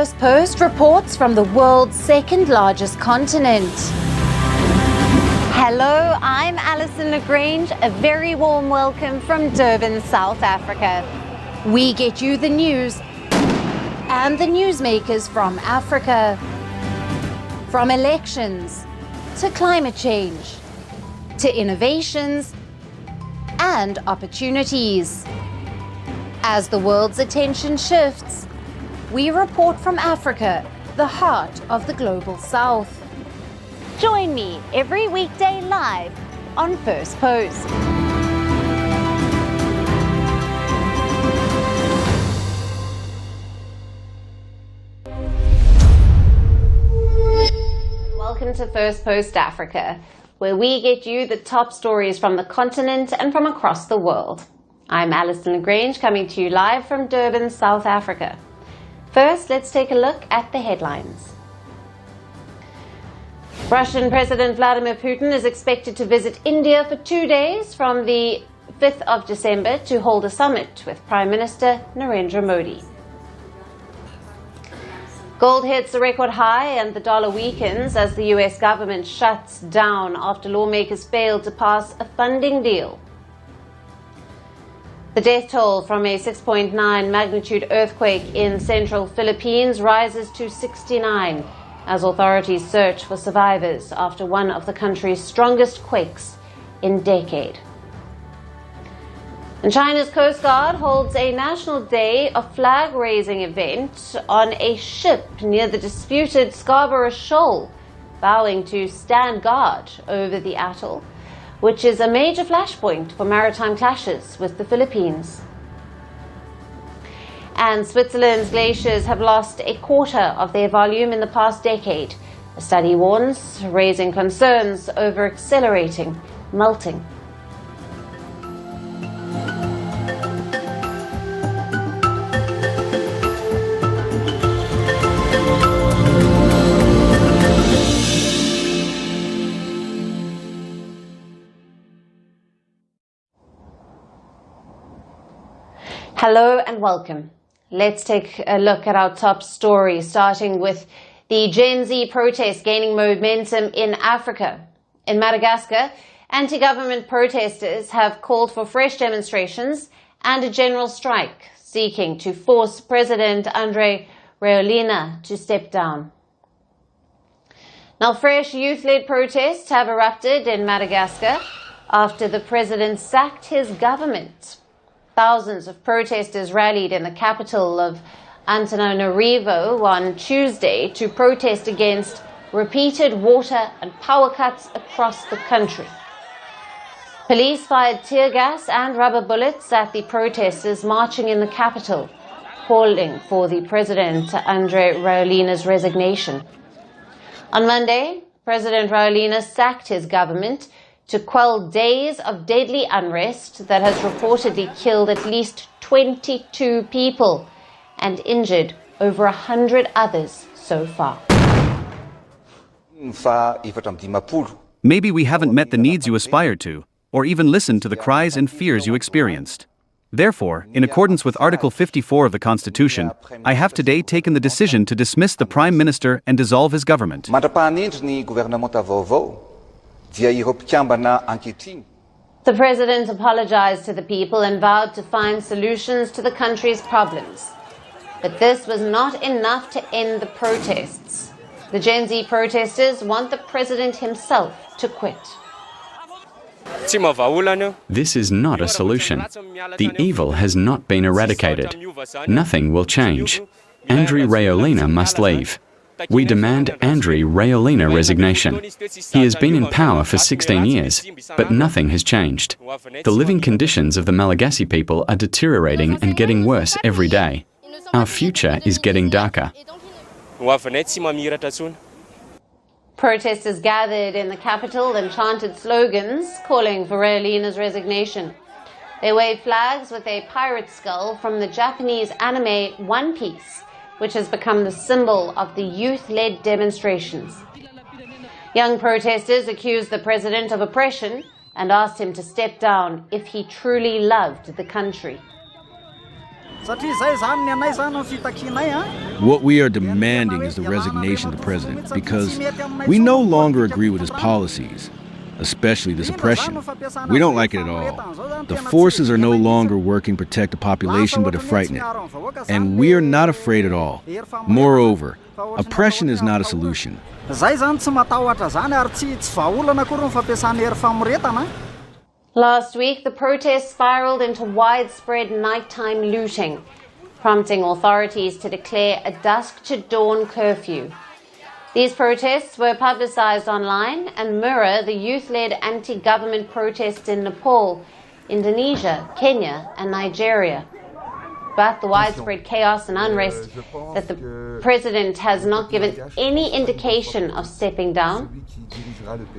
Firstpost reports from the world's second largest continent. Hello, I'm Alison Lagrange. A very warm welcome from Durban, South Africa. We get you the news and the newsmakers from Africa. From elections to climate change to innovations and opportunities. As the world's attention shifts, we report from Africa, the heart of the global South. Join me every weekday live on Firstpost. Welcome to Firstpost Africa, where we get you the top stories from the continent and from across the world. I'm Alison Lagrange, coming to you live from Durban, South Africa. First, let's take a look at the headlines. Russian President Vladimir Putin is expected to visit India for 2 days from the 5th of December to hold a summit with Prime Minister Narendra Modi. Gold hits a record high and the dollar weakens as the US government shuts down after lawmakers failed to pass a funding deal. The death toll from a 6.9 magnitude earthquake in central Philippines rises to 69 as authorities search for survivors after one of the country's strongest quakes in decade. And China's Coast Guard holds a National Day of Flag-raising event on a ship near the disputed Scarborough Shoal, vowing to stand guard over the atoll, which is a major flashpoint for maritime clashes with the Philippines. And Switzerland's glaciers have lost a quarter of their volume in the past decade. A study warns, raising concerns over accelerating melting. Hello and welcome. Let's take a look at our top story, starting with the Gen Z protests gaining momentum in Africa. In Madagascar, anti-government protesters have called for fresh demonstrations and a general strike, seeking to force President Andry Rajoelina to step down. Now, fresh youth-led protests have erupted in Madagascar after the president sacked his government. Thousands of protesters rallied in the capital of Antananarivo on Tuesday to protest against repeated water and power cuts across the country. Police fired tear gas and rubber bullets at the protesters marching in the capital, calling for the President Andry Rajoelina's resignation. On Monday, President Rajoelina sacked his government to quell days of deadly unrest that has reportedly killed at least 22 people and injured over 100 others so far. Maybe we haven't met the needs you aspired to, or even listened to the cries and fears you experienced. Therefore, in accordance with Article 54 of the Constitution, I have today taken the decision to dismiss the Prime Minister and dissolve his government. The president apologized to the people and vowed to find solutions to the country's problems. But this was not enough to end the protests. The Gen Z protesters want the president himself to quit. This is not a solution. The evil has not been eradicated. Nothing will change. Andry Rajoelina must leave. We demand Andry Rajoelina resignation. He has been in power for 16 years, but nothing has changed. The living conditions of the Malagasy people are deteriorating and getting worse every day. Our future is getting darker. Protesters gathered in the capital and chanted slogans calling for Rajoelina's resignation. They waved flags with a pirate skull from the Japanese anime One Piece, which has become the symbol of the youth-led demonstrations. Young protesters accused the president of oppression and asked him to step down if he truly loved the country. What we are demanding is the resignation of the president because we no longer agree with his policies, especially the suppression. We don't like it at all. The forces are no longer working to protect the population but to frighten it. And we are not afraid at all. Moreover, oppression is not a solution. Last week, the protests spiraled into widespread nighttime looting, prompting authorities to declare a dusk-to-dawn curfew. These protests were publicized online and mirror the youth-led anti-government protests in Nepal, Indonesia, Kenya, and Nigeria. But the widespread chaos and unrest that the president has not given any indication of stepping down.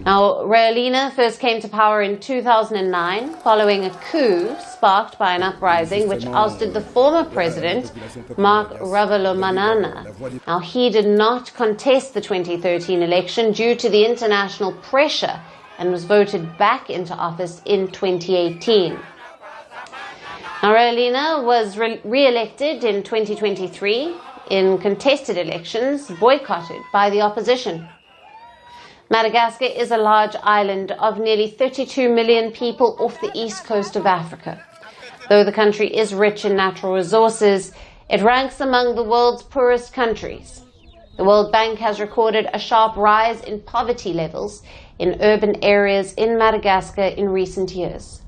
Now, Rajoelina first came to power in 2009 following a coup sparked by an uprising which ousted the former president, Marc Ravalomanana. Now, he did not contest the 2013 election due to the international pressure and was voted back into office in 2018. Now, Rajoelina was re-elected in 2023 in contested elections boycotted by the opposition. Madagascar is a large island of nearly 32 million people off the east coast of Africa. Though the country is rich in natural resources, it ranks among the world's poorest countries. The World Bank has recorded a sharp rise in poverty levels in urban areas in Madagascar in recent years.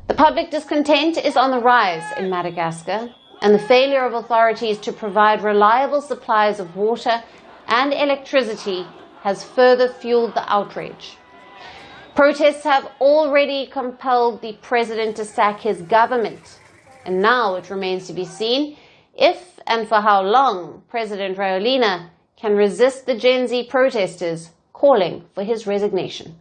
The public discontent is on the rise in Madagascar, and the failure of authorities to provide reliable supplies of water and electricity has further fueled the outrage. Protests have already compelled the president to sack his government, and now it remains to be seen if and for how long President Rajoelina can resist the Gen Z protesters calling for his resignation.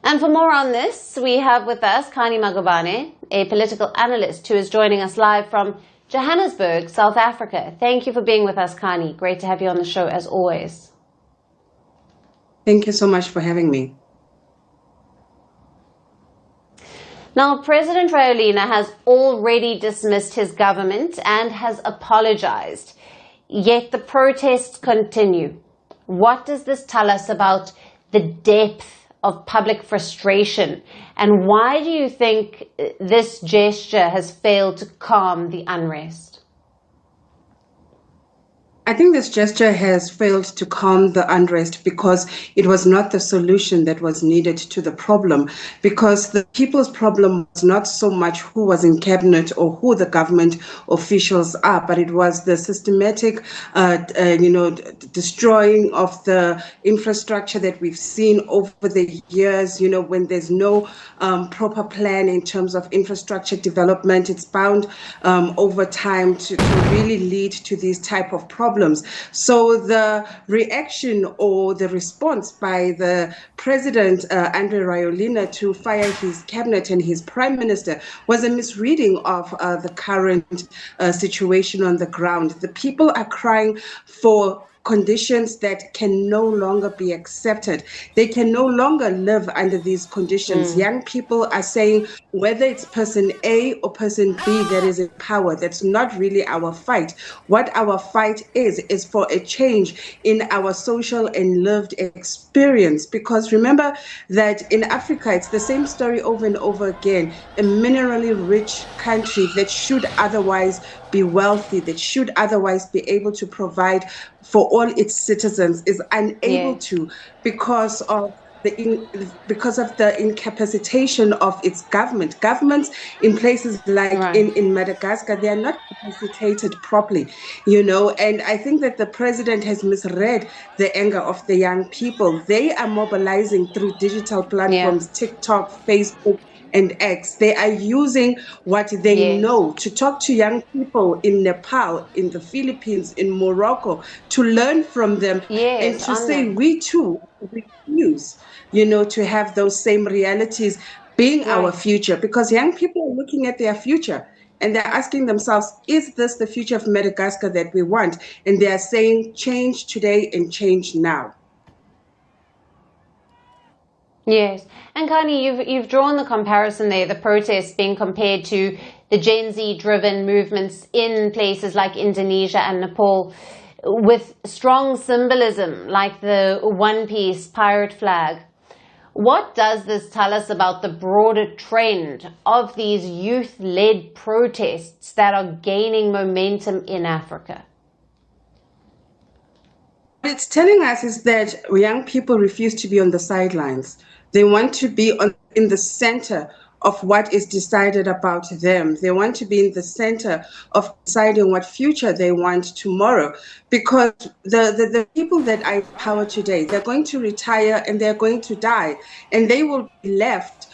And for more on this, we have with us Kani Magubane, a political analyst who is joining us live from Johannesburg, South Africa. Thank you for being with us, Kani. Great to have you on the show as always. Thank you so much for having me. Now, President Rajoelina has already dismissed his government and has apologized. Yet the protests continue. What does this tell us about the depth of public frustration, and why do you think this gesture has failed to calm the unrest? I think this gesture has failed to calm the unrest because it was not the solution that was needed to the problem, because the people's problem was not so much who was in cabinet or who the government officials are, but it was the systematic, destroying of the infrastructure that we've seen over the years. When there's no proper plan in terms of infrastructure development, it's bound over time to really lead to these type of problems. So the reaction or the response by the President Andry Rajoelina to fire his cabinet and his prime minister was a misreading of the current situation on the ground. The people are crying for conditions that can no longer be accepted. They can no longer live under these conditions. Young people are saying whether it's person A or person B that is in power, that's not really our fight. What our fight is for a change in our social and lived experience. Because remember that in Africa, it's the same story over and over again. A minerally rich country that should otherwise be wealthy, that should otherwise be able to provide for all its citizens, is unable to because of the incapacitation of its government. Governments in places like in Madagascar, they are not capacitated properly, and I think that the president has misread the anger of the young people. They are mobilizing through digital platforms, TikTok, Facebook, and X. They are using what they know to talk to young people in Nepal, in the Philippines, in Morocco, to learn from them and to say we too refuse, to have those same realities being our future, because young people are looking at their future and they're asking themselves, is this the future of Madagascar that we want? And they are saying change today and change now. Yes, and Kani, you've drawn the comparison there, the protests being compared to the Gen Z-driven movements in places like Indonesia and Nepal with strong symbolism like the one-piece pirate flag. What does this tell us about the broader trend of these youth-led protests that are gaining momentum in Africa? What it's telling us is that young people refuse to be on the sidelines. They want to be in the center of what is decided about them. They want to be in the center of deciding what future they want tomorrow. Because the people that are in power today, they're going to retire and they're going to die. And they will be left,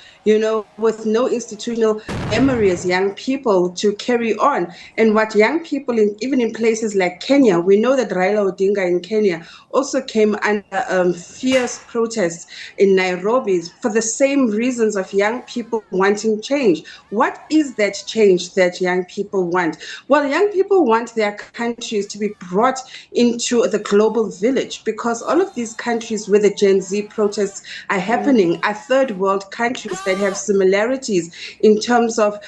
with no institutional memory as young people to carry on. And what young people, even in places like Kenya, we know that Raila Odinga in Kenya also came under fierce protests in Nairobi for the same reasons of young people wanting change. What is that change that young people want? Well, young people want their countries to be brought into the global village, because all of these countries where the Gen Z protests are happening are third world countries that have similarities in terms of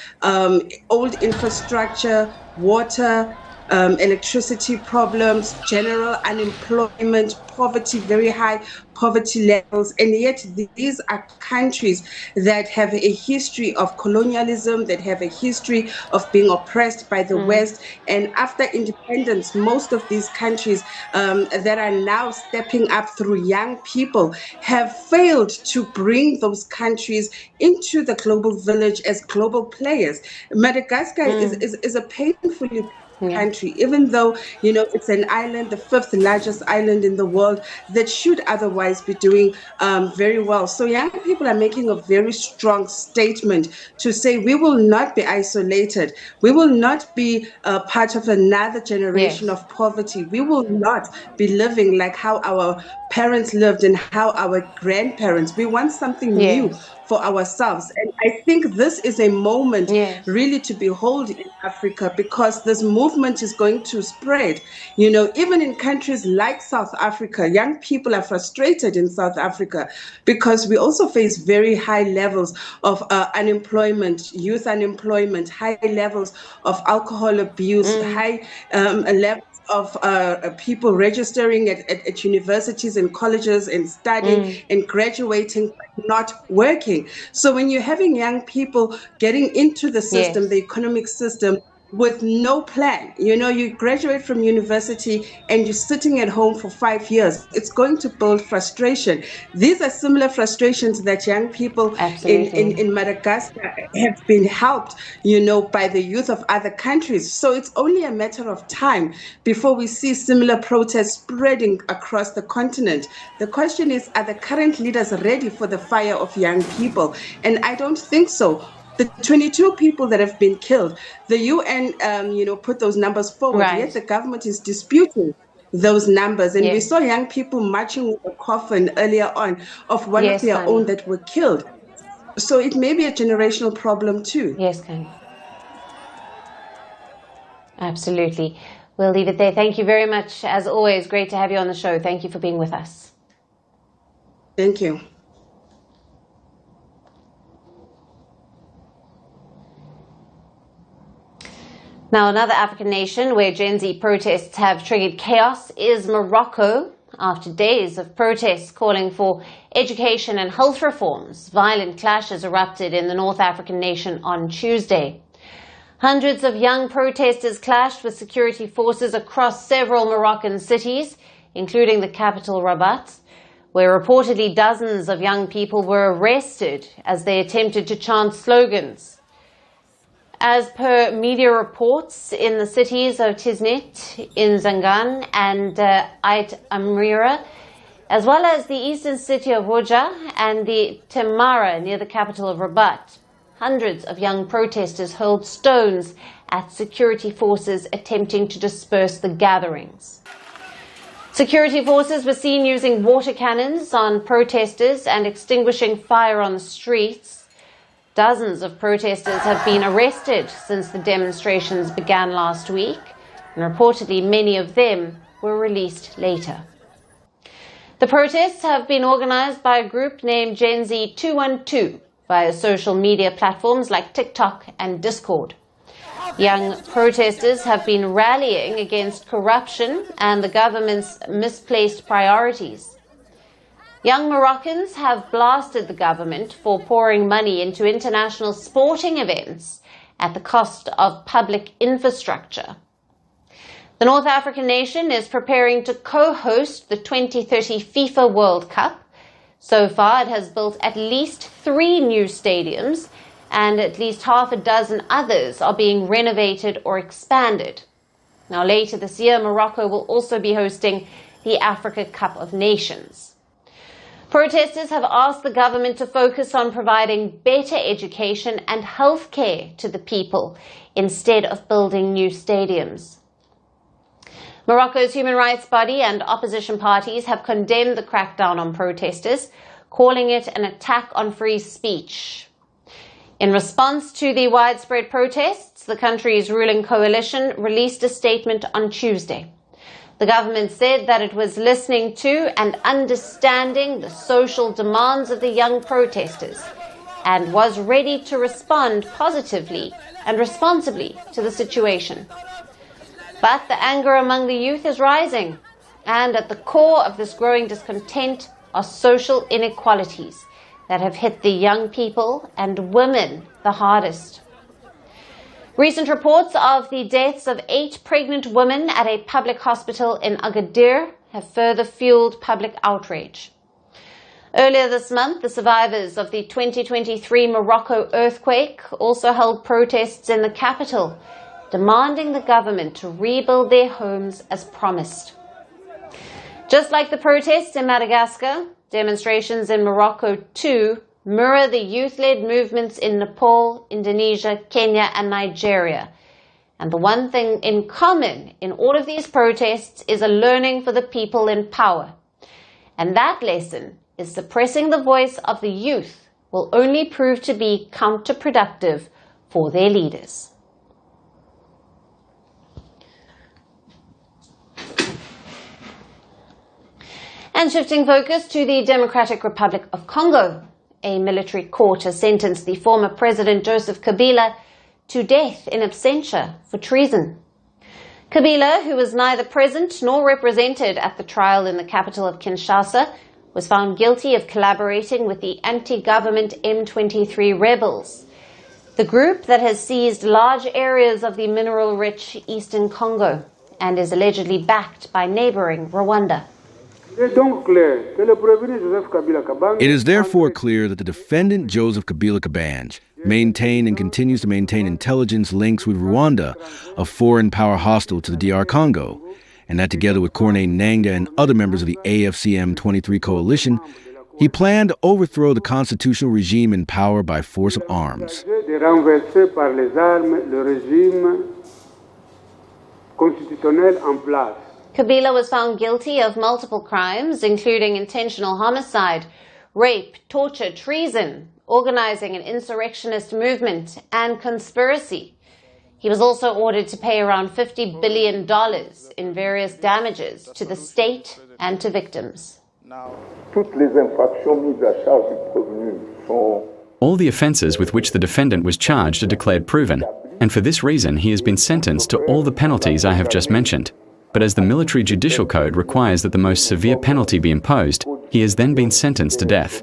old infrastructure, water, electricity problems, general unemployment, poverty, very high poverty levels. And yet these are countries that have a history of colonialism, that have a history of being oppressed by the West. And after independence, most of these countries that are now stepping up through young people have failed to bring those countries into the global village as global players. Madagascar is a painfully country, even though it's an island, the fifth largest island in the world, that should otherwise be doing very well. So young people are making a very strong statement to say we will not be isolated, we will not be part of another generation of poverty, we will not be living like how our parents lived and how our grandparents. We want something new for ourselves. And I think this is a moment really to behold in Africa, because this movement is going to spread. Even in countries like South Africa, young people are frustrated in South Africa because we also face very high levels of unemployment, youth unemployment, high levels of alcohol abuse, high levels of people registering at universities and colleges and studying and graduating, but not working. So when you're having young people getting into the system, the economic system, with no plan, you graduate from university and you're sitting at home for 5 years, it's going to build frustration. These are similar frustrations that young people in Madagascar have been helped, by the youth of other countries. So it's only a matter of time before we see similar protests spreading across the continent. The question is, are the current leaders ready for the fire of young people? And I don't think so. The 22 people that have been killed, the UN, put those numbers forward, yet the government is disputing those numbers. And we saw young people marching with a coffin earlier on of one of their own that were killed. So it may be a generational problem too. Yes, Kanye. Absolutely. We'll leave it there. Thank you very much. As always, great to have you on the show. Thank you for being with us. Thank you. Now, another African nation where Gen Z protests have triggered chaos is Morocco. After days of protests calling for education and health reforms, violent clashes erupted in the North African nation on Tuesday. Hundreds of young protesters clashed with security forces across several Moroccan cities, including the capital Rabat, where reportedly dozens of young people were arrested as they attempted to chant slogans. As per media reports, in the cities of Tiznit, in Zangan and Ait Amrira, as well as the eastern city of Hoja and the Temara near the capital of Rabat, hundreds of young protesters hurled stones at security forces attempting to disperse the gatherings. Security forces were seen using water cannons on protesters and extinguishing fire on the streets. Dozens of protesters have been arrested since the demonstrations began last week, and reportedly many of them were released later. The protests have been organized by a group named Gen Z 212 via social media platforms like TikTok and Discord. Young protesters have been rallying against corruption and the government's misplaced priorities. Young Moroccans have blasted the government for pouring money into international sporting events at the cost of public infrastructure. The North African nation is preparing to co-host the 2030 FIFA World Cup. So far, it has built at least 3 new stadiums, and at least half a dozen others are being renovated or expanded. Now, later this year, Morocco will also be hosting the Africa Cup of Nations. Protesters have asked the government to focus on providing better education and health care to the people instead of building new stadiums. Morocco's human rights body and opposition parties have condemned the crackdown on protesters, calling it an attack on free speech. In response to the widespread protests, the country's ruling coalition released a statement on Tuesday. The government said that it was listening to and understanding the social demands of the young protesters and was ready to respond positively and responsibly to the situation. But the anger among the youth is rising, and at the core of this growing discontent are social inequalities that have hit the young people and women the hardest. Recent reports of the deaths of 8 pregnant women at a public hospital in Agadir have further fueled public outrage. Earlier this month, the survivors of the 2023 Morocco earthquake also held protests in the capital, demanding the government to rebuild their homes as promised. Just like the protests in Madagascar, demonstrations in Morocco too mirror the youth-led movements in Nepal, Indonesia, Kenya and Nigeria. And the one thing in common in all of these protests is a learning for the people in power. And that lesson is suppressing the voice of the youth will only prove to be counterproductive for their leaders. And shifting focus to the Democratic Republic of Congo, a military court has sentenced the former President Joseph Kabila to death in absentia for treason. Kabila, who was neither present nor represented at the trial in the capital of Kinshasa, was found guilty of collaborating with the anti-government M23 rebels, the group that has seized large areas of the mineral-rich eastern Congo and is allegedly backed by neighboring Rwanda. It is therefore clear that the defendant Joseph Kabila Kabange maintained and continues to maintain intelligence links with Rwanda, a foreign power hostile to the DR Congo, and that together with Corneille Nangaa and other members of the AFCM-23 coalition, he planned to overthrow the constitutional regime in power by force of arms. Kabila was found guilty of multiple crimes, including intentional homicide, rape, torture, treason, organizing an insurrectionist movement, and conspiracy. He was also ordered to pay around $50 billion in various damages to the state and to victims. All the offences with which the defendant was charged are declared proven, and for this reason he has been sentenced to all the penalties I have just mentioned. But as the military judicial code requires that the most severe penalty be imposed, he has then been sentenced to death.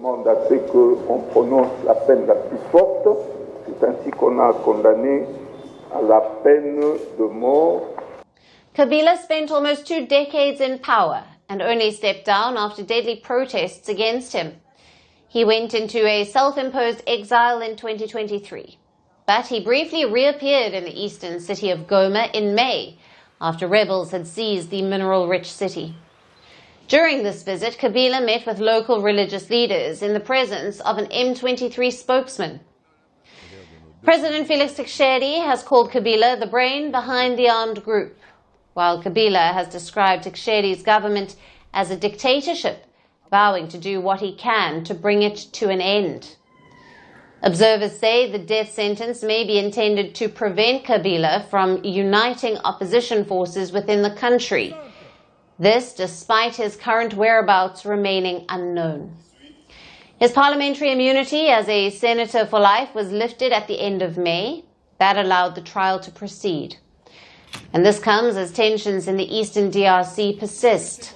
Kabila spent almost 2 decades in power and only stepped down after deadly protests against him. He went into a self-imposed exile in 2023, but he briefly reappeared in the eastern city of Goma in May, after rebels had seized the mineral-rich city. During this visit, Kabila met with local religious leaders in the presence of an M23 spokesman. President Felix Tshisekedi has called Kabila the brain behind the armed group, while Kabila has described Tshisekedi's government as a dictatorship, vowing to do what he can to bring it to an end. Observers say the death sentence may be intended to prevent Kabila from uniting opposition forces within the country. This despite his current whereabouts remaining unknown. His parliamentary immunity as a senator for life was lifted at the end of May. That allowed the trial to proceed. And this comes as tensions in the eastern DRC persist.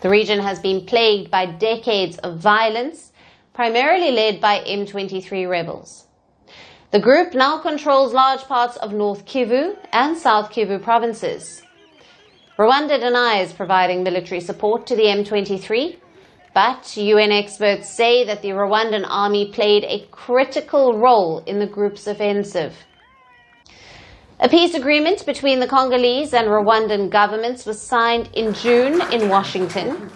The region has been plagued by decades of violence, primarily led by M23 rebels. The group now controls large parts of North Kivu and South Kivu provinces. Rwanda denies providing military support to the M23, but UN experts say that the Rwandan army played a critical role in the group's offensive. A peace agreement between the Congolese and Rwandan governments was signed in June in Washington.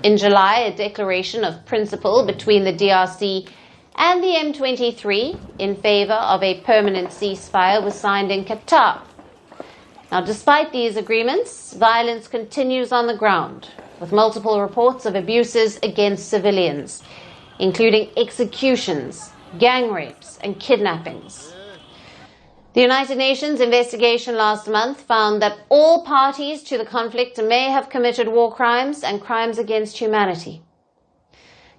In July, a declaration of principle between the DRC and the M23 in favor of a permanent ceasefire was signed in Qatar. Now, despite these agreements, violence continues on the ground, with multiple reports of abuses against civilians, including executions, gang rapes, and kidnappings. The United Nations investigation last month found that all parties to the conflict may have committed war crimes and crimes against humanity.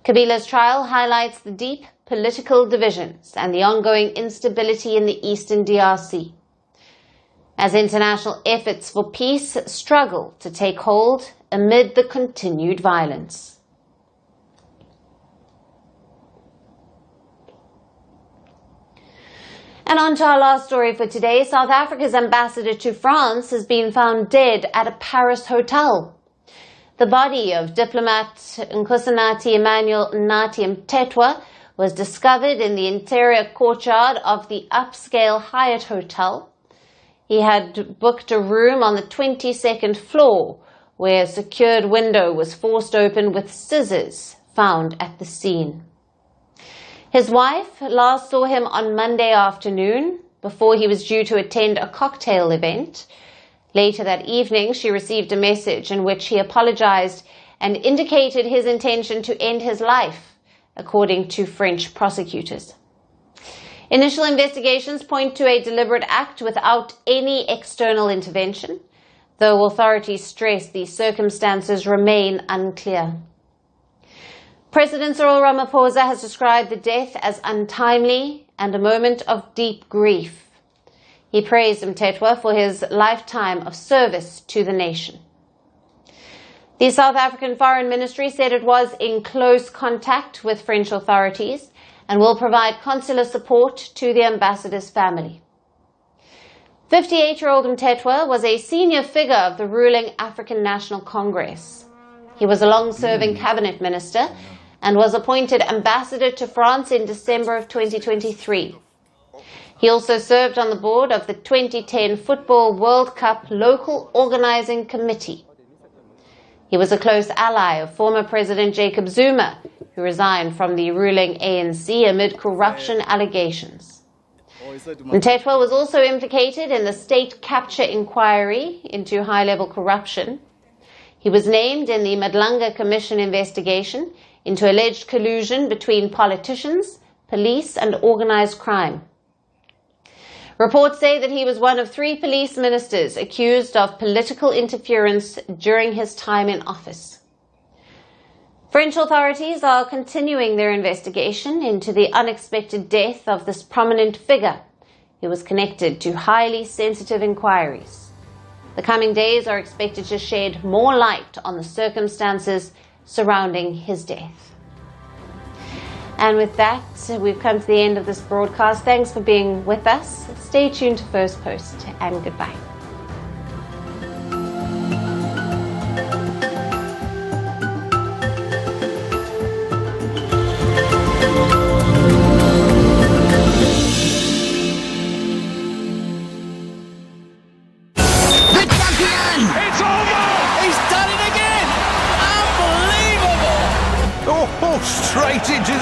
Kabila's trial highlights the deep political divisions and the ongoing instability in the eastern DRC, as international efforts for peace struggle to take hold amid the continued violence. And on to our last story for today. South Africa's ambassador to France has been found dead at a Paris hotel. The body of diplomat Nkosinathi Emmanuel Nathi Mthethwa was discovered in the interior courtyard of the upscale Hyatt Hotel. He had booked a room on the 22nd floor where a secured window was forced open with scissors found at the scene. His wife last saw him on Monday afternoon before he was due to attend a cocktail event. Later that evening, she received a message in which he apologized and indicated his intention to end his life, according to French prosecutors. Initial investigations point to a deliberate act without any external intervention, though authorities stress the circumstances remain unclear. President Cyril Ramaphosa has described the death as untimely and a moment of deep grief. He praised Mthethwa for his lifetime of service to the nation. The South African Foreign Ministry said it was in close contact with French authorities and will provide consular support to the ambassador's family. 58-year-old Mthethwa was a senior figure of the ruling African National Congress. He was a long-serving cabinet minister and was appointed ambassador to France in December of 2023. He also served on the board of the 2010 Football World Cup Local Organizing Committee. He was a close ally of former President Jacob Zuma, who resigned from the ruling ANC amid corruption allegations. Mthethwa was also implicated in the state capture inquiry into high-level corruption. He was named in the Madlanga Commission investigation into alleged collusion between politicians, police, and organized crime. Reports say that he was one of 3 police ministers accused of political interference during his time in office. French authorities are continuing their investigation into the unexpected death of this prominent figure who was connected to highly sensitive inquiries. The coming days are expected to shed more light on the circumstances surrounding his death. And with that, we've come to the end of this broadcast. Thanks for being with us. Stay tuned to Firstpost, and goodbye. It's over! He's done it again! Unbelievable! Oh, straight into